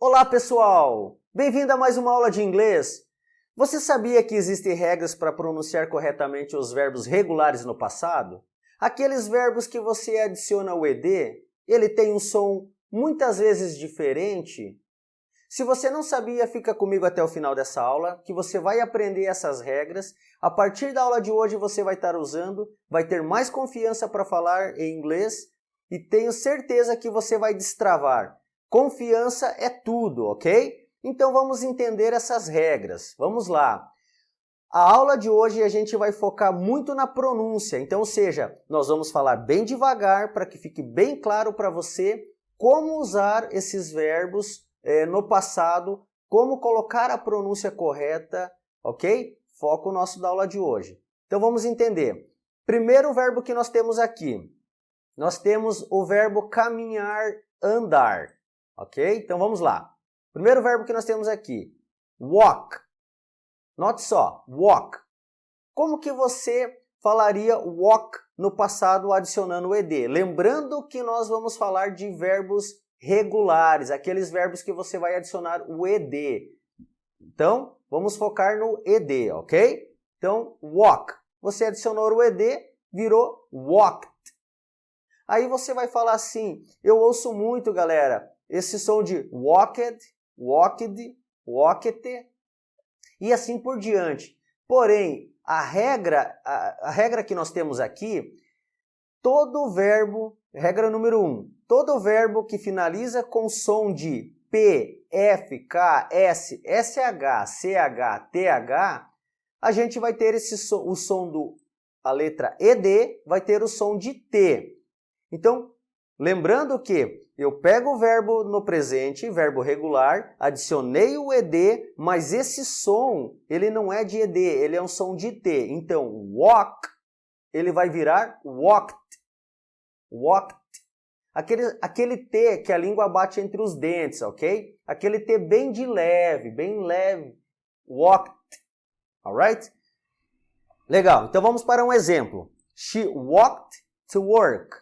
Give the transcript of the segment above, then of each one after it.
Olá pessoal, bem-vindo a mais uma aula de inglês. Você sabia que existem regras para pronunciar corretamente os verbos regulares no passado? Aqueles verbos que você adiciona o ed, ele tem um som muitas vezes diferente. Se você não sabia, fica comigo até o final dessa aula, que você vai aprender essas regras. A partir da aula de hoje você vai estar usando, vai ter mais confiança para falar em inglês e tenho certeza que você vai destravar. Confiança é tudo, ok? Então vamos entender essas regras. Vamos lá. A aula de hoje a gente vai focar muito na pronúncia, então, ou seja, nós vamos falar bem devagar para que fique bem claro para você como usar esses verbos no passado, como colocar a pronúncia correta, ok? Foco nosso da aula de hoje. Então vamos entender. Primeiro verbo que nós temos aqui, nós temos o verbo caminhar, andar. Ok? Então vamos lá. Primeiro verbo que nós temos aqui, walk. Note só, walk. Como que você falaria walk no passado adicionando o ed? Lembrando que nós vamos falar de verbos regulares, aqueles verbos que você vai adicionar o ed. Então, vamos focar no ed, ok? Então, walk. Você adicionou o ed, virou walked. Aí você vai falar assim, eu ouço muito, galera, esse som de walked, walked, walked e assim por diante. Porém, a regra que nós temos aqui, todo verbo, regra número 1, todo verbo que finaliza com som de P, F, K, S, SH, CH, TH, a gente vai ter o som a letra ED, vai ter o som de T. Então, lembrando que eu pego o verbo no presente, verbo regular, adicionei o ed, mas esse som, ele não é de ed, ele é um som de t. Então, walk, ele vai virar walked. Walked. Aquele t que a língua bate entre os dentes, ok? Aquele t bem de leve, bem leve. Walked. Alright? Legal, então vamos para um exemplo. She walked to work.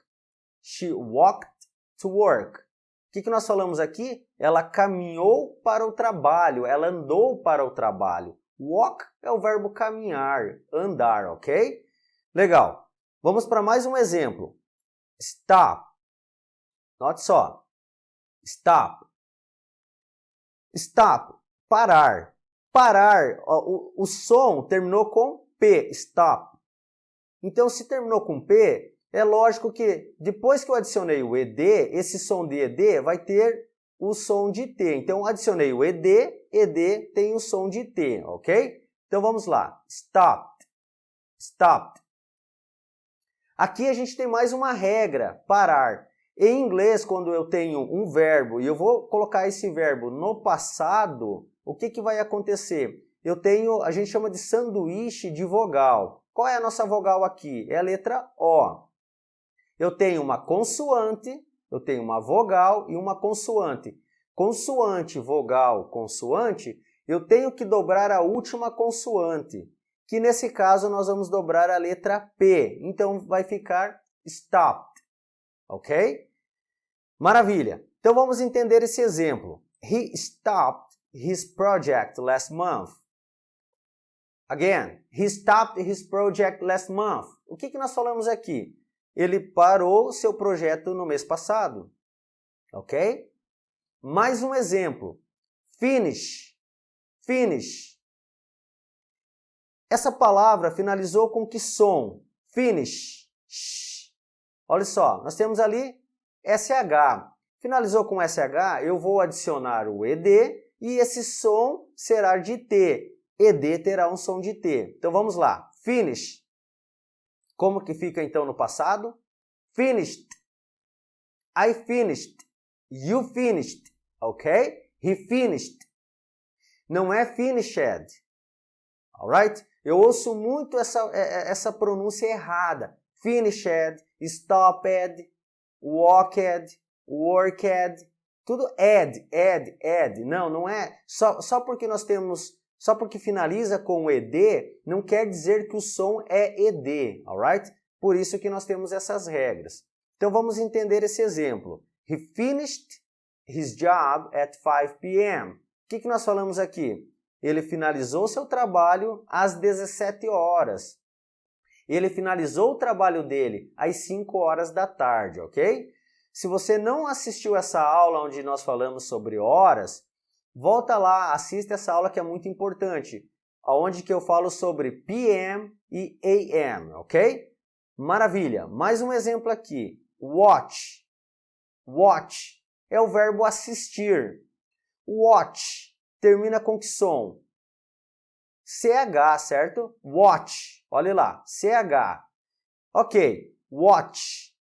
She walked to work. O que nós falamos aqui? Ela caminhou para o trabalho, ela andou para o trabalho. Walk é o verbo caminhar, andar, ok? Legal. Vamos para mais um exemplo. Stop. Note só. Stop. Stop. Parar. Parar. O som terminou com P. Stop. Então, se terminou com P, é lógico que depois que eu adicionei o ed, esse som de ed vai ter o som de t. Então, adicionei o ed tem o som de t, ok? Então, vamos lá. Stopped. Stopped. Aqui a gente tem mais uma regra, parar. Em inglês, quando eu tenho um verbo e eu vou colocar esse verbo no passado, o que vai acontecer? A gente chama de sanduíche de vogal. Qual é a nossa vogal aqui? É a letra O. Eu tenho uma consoante, eu tenho uma vogal e uma consoante. Consoante, vogal, consoante, eu tenho que dobrar a última consoante, que nesse caso nós vamos dobrar a letra P. Então vai ficar stopped, ok? Maravilha! Então vamos entender esse exemplo. He stopped his project last month. Again, he stopped his project last month. O que nós falamos aqui? Ele parou seu projeto no mês passado, ok? Mais um exemplo. Finish. Finish. Essa palavra finalizou com que som? Finish. Shh. Olha só, nós temos ali SH. Finalizou com SH, eu vou adicionar o ED e esse som será de T. ED terá um som de T. Então vamos lá. Finish. Como que fica então no passado? Finished. I finished. You finished. Ok? He finished. Não é finished. Alright? Eu ouço muito essa pronúncia errada. Finished, stopped, walked, worked. Tudo ed. Não é. Só porque nós temos... Só porque finaliza com o ed, não quer dizer que o som é ed, alright? Por isso que nós temos essas regras. Então vamos entender esse exemplo. He finished his job at 5 p.m. O que nós falamos aqui? Ele finalizou seu trabalho às 17 horas. Ele finalizou o trabalho dele às 5 horas da tarde, ok? Se você não assistiu essa aula onde nós falamos sobre horas, volta lá, assista essa aula que é muito importante, onde que eu falo sobre PM e AM, ok? Maravilha! Mais um exemplo aqui. Watch. Watch é o verbo assistir. Watch termina com que som? CH, certo? Watch. Olha lá, CH. Ok, watch.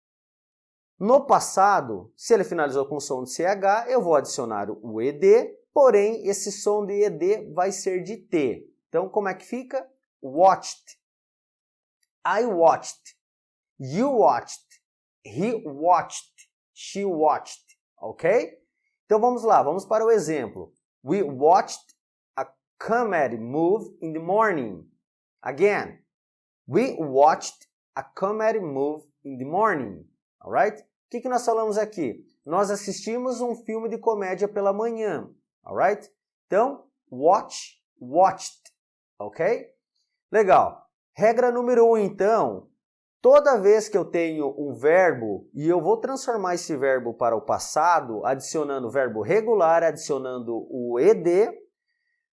No passado, se ele finalizou com som de CH, eu vou adicionar o ED, porém esse som de ED vai ser de T. Então, como é que fica? Watched. I watched. You watched. He watched. She watched. Ok? Então vamos lá, vamos para o exemplo. We watched a comedy movie in the morning. Again, we watched a comedy movie in the morning. Alright? O que nós falamos aqui? Nós assistimos um filme de comédia pela manhã. Alright? Então, watch, watched. Ok? Legal. Regra número 1, então. Toda vez que eu tenho um verbo e eu vou transformar esse verbo para o passado, adicionando o verbo regular, adicionando o ED,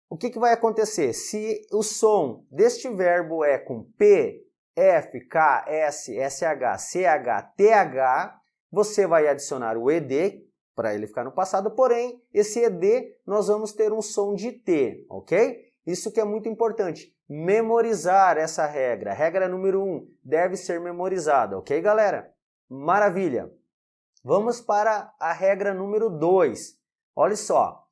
o que vai acontecer? Se o som deste verbo é com P, F, K, S, SH, CH, TH, você vai adicionar o ED para ele ficar no passado, porém, esse ED nós vamos ter um som de T, ok? Isso que é muito importante, memorizar essa regra. Regra número 1, deve ser memorizada, ok, galera? Maravilha! Vamos para a regra número 2. Olha só,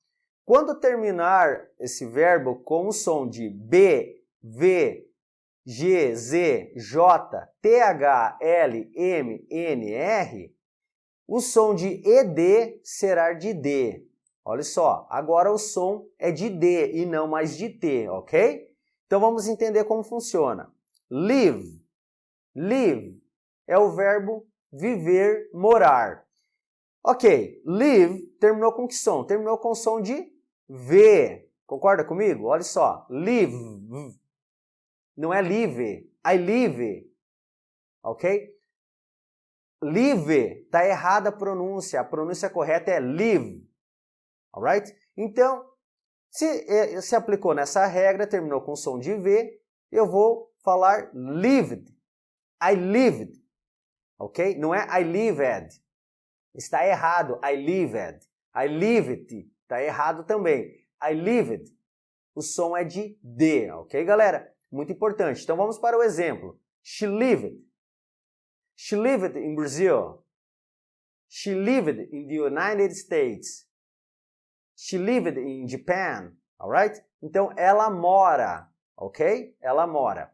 quando terminar esse verbo com o som de B, V, G, Z, J, TH, L, M, N, R, o som de ED será de D. Olha só, agora o som é de D e não mais de T, ok? Então vamos entender como funciona. Live. Live é o verbo viver, morar. Ok, live terminou com que som? Terminou com o som de V. Concorda comigo? Olha só, live. Não é live, I live. Ok? Live, está errada a pronúncia correta é live. Alright? Então, se aplicou nessa regra, terminou com som de V, eu vou falar lived. I lived. Ok? Não é I lived. Está errado. I lived. I lived. Está errado também. I lived. O som é de D. Ok, galera? Muito importante. Então vamos para o exemplo. She lived. She lived in Brazil. She lived in the United States. She lived in Japan, alright? Então, ela mora, ok? Ela mora.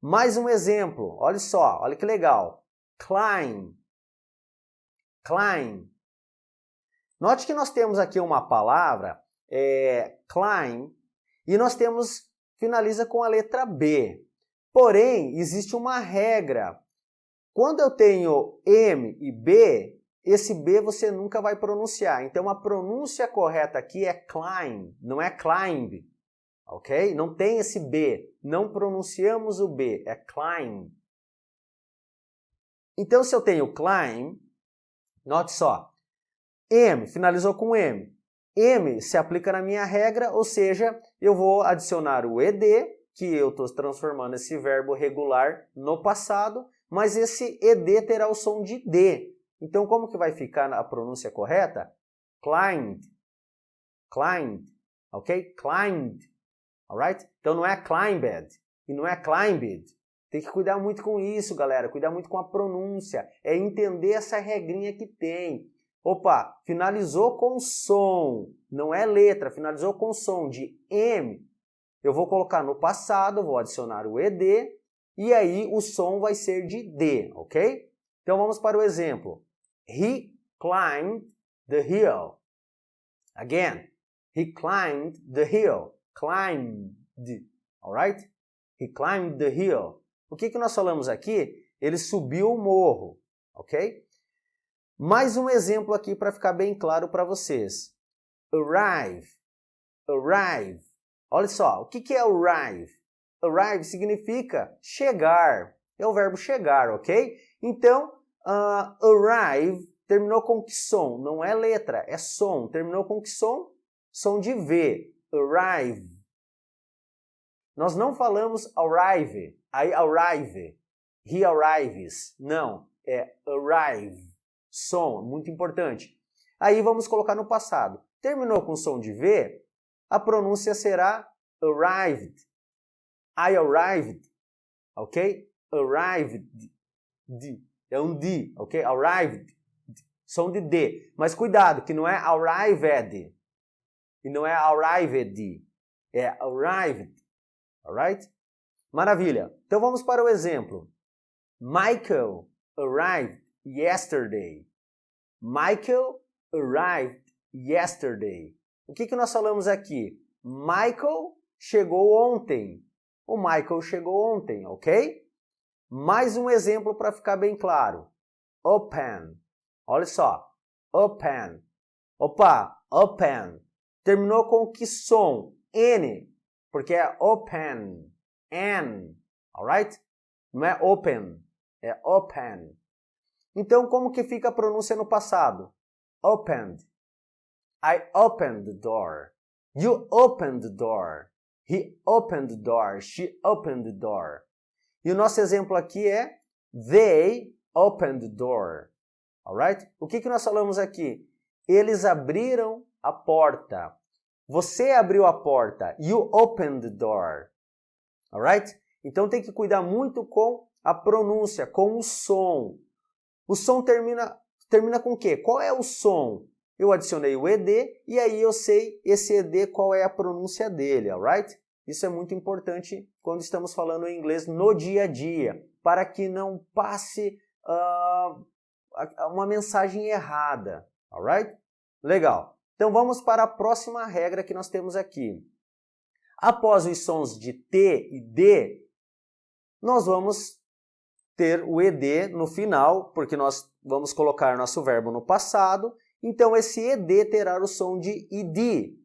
Mais um exemplo, olha só, olha que legal. Climb. Climb. Note que nós temos aqui uma palavra, climb, e nós temos, finaliza com a letra B. Porém, existe uma regra. Quando eu tenho M e B, esse B você nunca vai pronunciar. Então, a pronúncia correta aqui é climb, não é climb. Ok? Não tem esse B. Não pronunciamos o B. É climb. Então, se eu tenho climb, note só. M, finalizou com M. M se aplica na minha regra, ou seja, eu vou adicionar o ED, que eu estou transformando esse verbo regular no passado, mas esse ED terá o som de D. Então, como que vai ficar a pronúncia correta? Climbed. Climbed. Ok? Climbed. Alright? Então, não é climbed e não é climbed. Tem que cuidar muito com isso, galera. Cuidar muito com a pronúncia. É entender essa regrinha que tem. Opa, finalizou com som. Não é letra. Finalizou com som de M. Eu vou colocar no passado, vou adicionar o ED. E aí, o som vai ser de D. Ok? Então, vamos para o exemplo. He climbed the hill. Again, he climbed the hill. Climbed, alright? He climbed the hill. O que nós falamos aqui? Ele subiu o morro, ok? Mais um exemplo aqui para ficar bem claro para vocês. Arrive, arrive. Olha só, o que é arrive? Arrive significa chegar, é o verbo chegar, ok? Então, arrive terminou com que som? Não é letra, é som. Terminou com que som? Som de V, arrive. Nós não falamos arrive, I arrive, he arrives. Não, é arrive. Som, muito importante. Aí vamos colocar no passado. Terminou com som de V, a pronúncia será arrived. I arrived, ok? Arrived, D, é um D, ok? Arrived, som de D. Mas cuidado, que não é arrived, e não é arrived, é arrived, alright? Maravilha. Então vamos para o exemplo. Michael arrived yesterday. Michael arrived yesterday. O que nós falamos aqui? Michael chegou ontem. O Michael chegou ontem, ok? Mais um exemplo para ficar bem claro. Open. Olha só. Open. Opa, open. Terminou com que som? N. Porque é open. N. Alright? Não é open. É open. Então, como que fica a pronúncia no passado? Opened. I opened the door. You opened the door. He opened the door. She opened the door. E o nosso exemplo aqui é they opened the door. Alright? O que nós falamos aqui? Eles abriram a porta. Você abriu a porta. You opened the door. Alright? Então tem que cuidar muito com a pronúncia, com o som. O som termina com o quê? Qual é o som? Eu adicionei o ED e aí eu sei esse ED qual é a pronúncia dele, alright? Isso é muito importante quando estamos falando em inglês no dia a dia, para que não passe uma mensagem errada, alright? Legal. Então vamos para a próxima regra que nós temos aqui. Após os sons de T e D, nós vamos ter o ED no final, porque nós vamos colocar nosso verbo no passado, então esse ED terá o som de ID,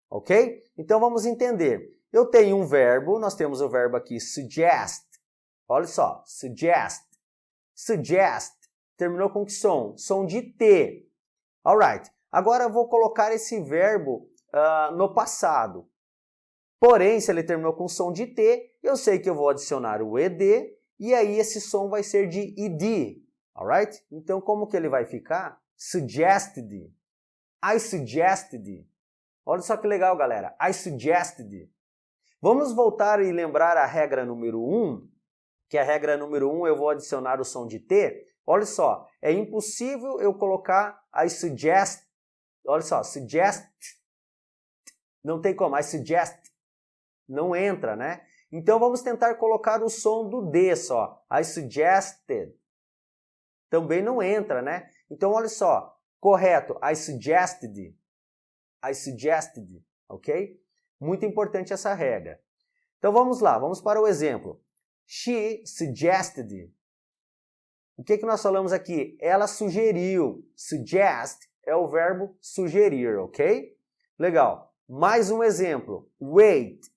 ok? Então vamos entender. Eu tenho um verbo, nós temos o verbo aqui suggest, olha só, suggest, suggest, terminou com que som? Som de T, alright. Agora eu vou colocar esse verbo no passado, porém se ele terminou com som de T, eu sei que eu vou adicionar o ED, e aí esse som vai ser de ID, alright? Então como que ele vai ficar? Suggested. I suggested. Olha só que legal, galera. I suggested. Vamos voltar e lembrar a regra número 1, que a regra número 1 eu vou adicionar o som de T. Olha só, é impossível eu colocar I suggest. Olha só, suggest. Não tem como, I suggest. Não entra, né? Então vamos tentar colocar o som do D só. I suggested. Também não entra, né? Então olha só, correto, I suggested. I suggested, ok? Muito importante essa regra. Então vamos lá, vamos para o exemplo. She suggested. O que nós falamos aqui? Ela sugeriu. Suggest é o verbo sugerir, ok? Legal. Mais um exemplo. Wait.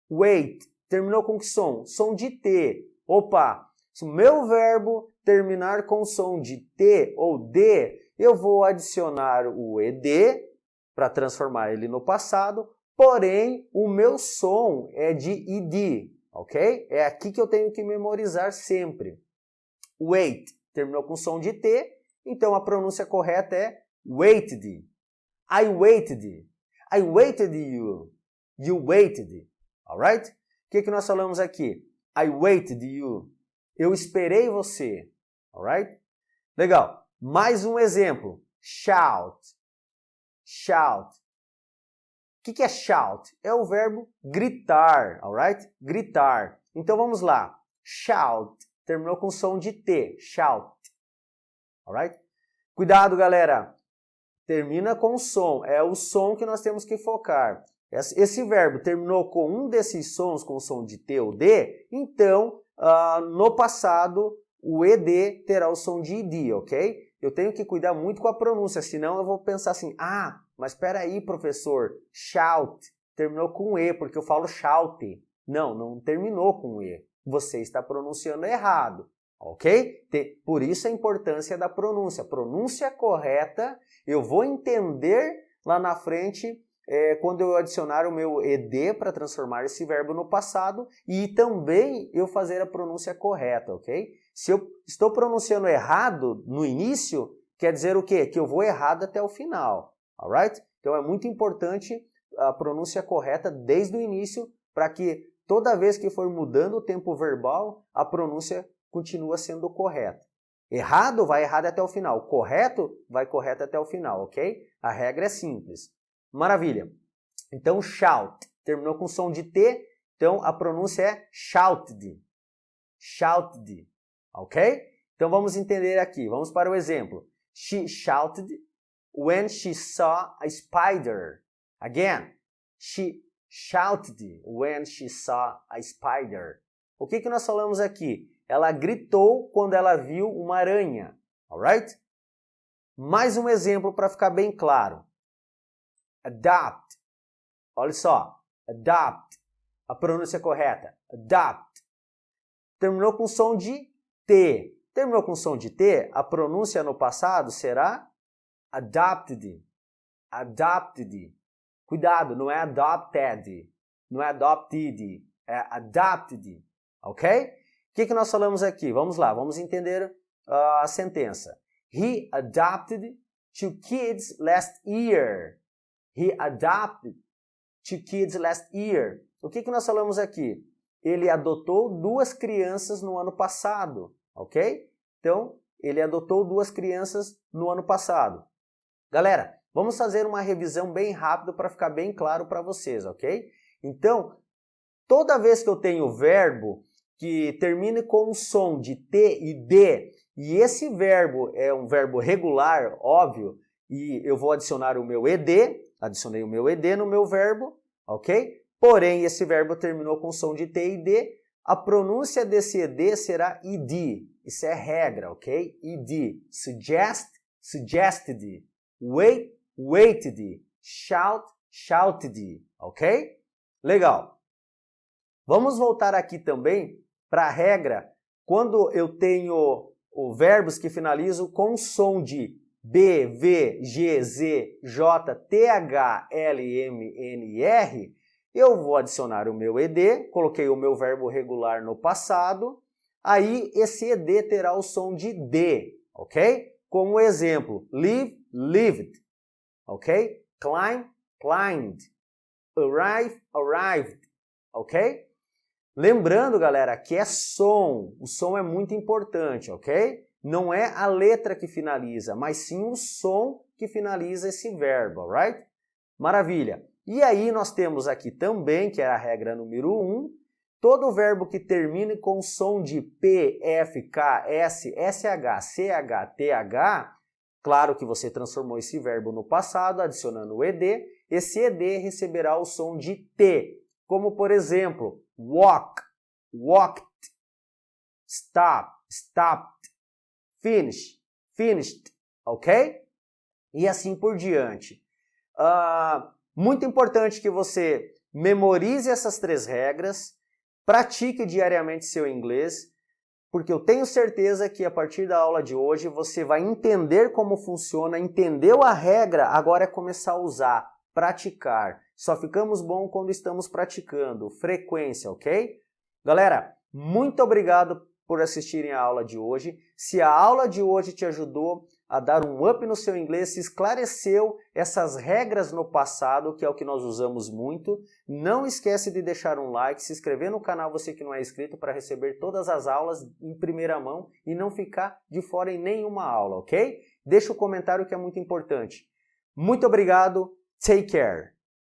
Wait. Terminou com que som? Som de T. Opa! Se o meu verbo terminar com som de T ou D, eu vou adicionar o ED para transformar ele no passado, porém o meu som é de ID, ok? É aqui que eu tenho que memorizar sempre. Wait terminou com som de T, então a pronúncia correta é waited. I waited. I waited you. You waited. Alright? O que nós falamos aqui? I waited you. Eu esperei você. Alright? Legal. Mais um exemplo. Shout. Shout. O que é shout? É o verbo gritar. Alright? Gritar. Então vamos lá. Shout. Terminou com som de T. Shout. Alright? Cuidado, galera. Termina com som. É o som que nós temos que focar. Esse verbo terminou com um desses sons, com o som de T ou D, então, no passado, o ED terá o som de ID, ok? eu tenho que cuidar muito com a pronúncia, senão eu vou pensar assim, ah, mas espera aí, professor, shout, terminou com E, porque eu falo shout. Não, não terminou com E. Você está pronunciando errado, ok? Por isso a importância da pronúncia. Pronúncia correta, eu vou entender lá na frente quando eu adicionar o meu ED para transformar esse verbo no passado e também eu fazer a pronúncia correta, ok? Se eu estou pronunciando errado no início, quer dizer o quê? Que eu vou errado até o final, alright? Então é muito importante a pronúncia correta desde o início para que toda vez que for mudando o tempo verbal, a pronúncia continua sendo correta. Errado vai errado até o final, correto vai correto até o final, ok? A regra é simples. Maravilha. Então, shout. Terminou com som de T, então a pronúncia é shouted. Shouted. Ok? Então vamos entender aqui. Vamos para o exemplo. She shouted when she saw a spider. Again. She shouted when she saw a spider. O que nós falamos aqui? Ela gritou quando ela viu uma aranha. Alright? Mais um exemplo para ficar bem claro. Adopt. Olha só. Adopt. A pronúncia correta. Adopt. Terminou com som de T. Terminou com som de T, a pronúncia no passado será adopted. Adopted. Cuidado, não é adopted. Não é adopted. É adopted. Ok? O que nós falamos aqui? Vamos lá, vamos entender a sentença. He adopted 2 kids last year. He adopted 2 kids last year. O que nós falamos aqui? Ele adotou 2 crianças no ano passado, ok? Então, ele adotou 2 crianças no ano passado. Galera, vamos fazer uma revisão bem rápida para ficar bem claro para vocês, ok? Então, toda vez que eu tenho verbo que termine com um som de T e D, e esse verbo é um verbo regular, óbvio, e eu vou adicionar o meu ED, adicionei o meu ED no meu verbo, ok? Porém, esse verbo terminou com som de T e D, a pronúncia desse ED será ID. Isso é regra, ok? ID. Suggest, suggested. Wait, waited. Shout, shouted. Ok? Legal. Vamos voltar aqui também para a regra quando eu tenho verbos que finalizam com som de B, V, G, Z, J, T, H, L, M, N, R. Eu vou adicionar o meu ED, coloquei o meu verbo regular no passado, aí esse ED terá o som de D, ok? Como exemplo, live, lived, ok? Climb, climbed, arrive, arrived, ok? Lembrando, galera, que é som, o som é muito importante, ok? Não é a letra que finaliza, mas sim o som que finaliza esse verbo, alright? Maravilha! E aí nós temos aqui também, que é a regra número 1, todo verbo que termine com som de P, F, K, S, SH, CH, TH, claro que você transformou esse verbo no passado, adicionando o ED, esse ED receberá o som de T, como por exemplo, walk, walked, stop, stopped, finish, finished, ok? E assim por diante. Muito importante que você memorize essas 3 regras, pratique diariamente seu inglês, porque eu tenho certeza que a partir da aula de hoje você vai entender como funciona, entendeu a regra, agora é começar a usar, praticar. Só ficamos bom quando estamos praticando, frequência, ok? Galera, muito obrigado por assistirem a aula de hoje. Se a aula de hoje te ajudou a dar um up no seu inglês, se esclareceu essas regras no passado, que é o que nós usamos muito, não esquece de deixar um like, se inscrever no canal você que não é inscrito para receber todas as aulas em primeira mão e não ficar de fora em nenhuma aula, ok? Deixa o comentário que é muito importante. Muito obrigado, take care!